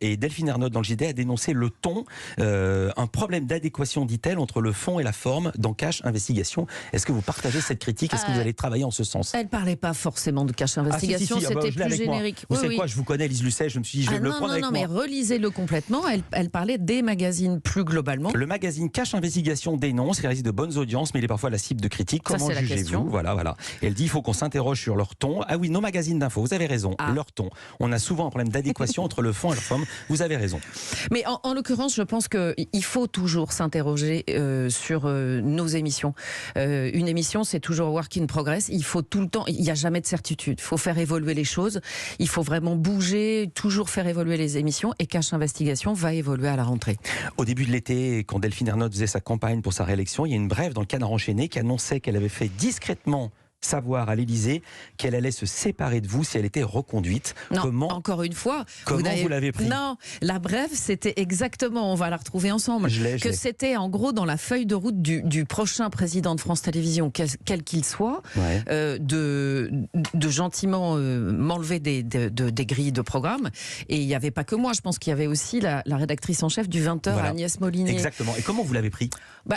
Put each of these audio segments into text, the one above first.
Et Delphine Ernotte dans le JDD a dénoncé le ton, un problème d'adéquation, dit-elle, entre le fond et la forme dans Cash Investigation. Est-ce que vous partagez cette critique? Est-ce que vous allez travailler en ce sens? Elle parlait pas forcément de Cash Investigation, c'était plus générique. Vous savez quoi, je vous connais, Lise Lucet, je me suis dit, je vais me le prendre avec moi. Non, mais relisez-le complètement. Elle parlait des magazines plus globalement. Le magazine Cash Investigation dénonce, il réalise de bonnes audiences, mais il est parfois la cible de critiques. Comment jugez-vous? Voilà. Et elle dit, il faut qu'on s'interroge sur leur ton. Ah oui, nos magazines d'infos, vous avez raison, leur ton. On a souvent un problème d'adéquation entre le fond et la forme. Vous avez raison. Mais en l'occurrence, je pense qu'il faut toujours s'interroger sur nos émissions. Une émission, c'est toujours work in progress. Il faut tout le temps, il n'y a jamais de certitude. Il faut faire évoluer les choses. Il faut vraiment bouger, toujours faire évoluer les émissions. Et Cash Investigation va évoluer à la rentrée. Au début de l'été, quand Delphine Ernotte faisait sa campagne pour sa réélection, il y a une brève dans le Canard enchaîné qui annonçait qu'elle avait fait discrètement savoir à l'Élysée qu'elle allait se séparer de vous si elle était reconduite. Non, encore une fois. Comment vous l'avez pris? Non, la brève, c'était exactement, on va la retrouver ensemble, c'était en gros dans la feuille de route du prochain président de France Télévisions, quel qu'il soit, de gentiment m'enlever des grilles de programme. Et il n'y avait pas que moi, je pense qu'il y avait aussi la rédactrice en chef du 20h, Agnès Molinier. Exactement. Et comment vous l'avez pris?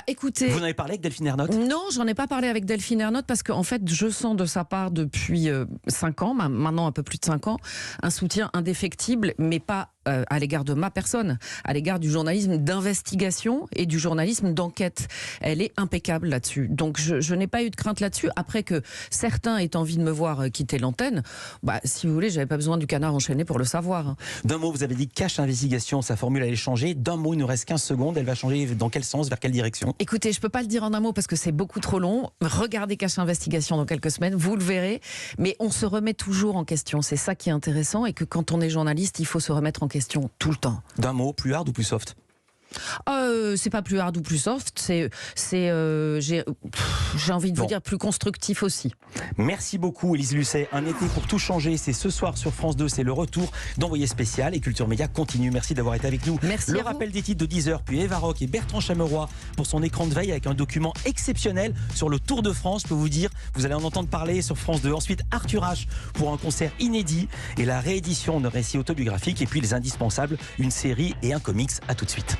Écoutez, vous en avez parlé avec Delphine Ernotte? Non, j'en ai pas parlé avec Delphine Ernotte parce qu'en fait, je sens de sa part depuis 5 ans, maintenant un peu plus de 5 ans, un soutien indéfectible, mais pas à l'égard de ma personne, à l'égard du journalisme d'investigation et du journalisme d'enquête. Elle est impeccable là-dessus. Donc je n'ai pas eu de crainte là-dessus. Après que certains aient envie de me voir quitter l'antenne, si vous voulez, j'avais pas besoin du Canard enchaîné pour le savoir. D'un mot, vous avez dit Cash Investigation, sa formule allait changer. D'un mot, il nous reste 15 secondes. Elle va changer dans quel sens, vers quelle direction? Écoutez, je peux pas le dire en un mot parce que c'est beaucoup trop long. Regardez Cash Investigation dans quelques semaines, vous le verrez. Mais on se remet toujours en question. C'est ça qui est intéressant et que quand on est journaliste, il faut se remettre en question tout le temps. D'un mot, plus hard ou plus soft? C'est pas plus hard ou plus soft, j'ai envie de vous dire plus constructif aussi. Merci beaucoup Élise Lucet. Un été pour tout changer, c'est ce soir sur France 2, c'est le retour d'Envoyé spécial et Culture Média continue. Merci d'avoir été avec nous. Merci. Le rappel des titres de 10h, puis Eva Rock et Bertrand Chameroy pour son écran de veille avec un document exceptionnel sur le Tour de France. Je peux vous dire, vous allez en entendre parler sur France 2. Ensuite Arthur H pour un concert inédit et la réédition d'un récit autobiographique et puis les indispensables, une série et un comics. À tout de suite.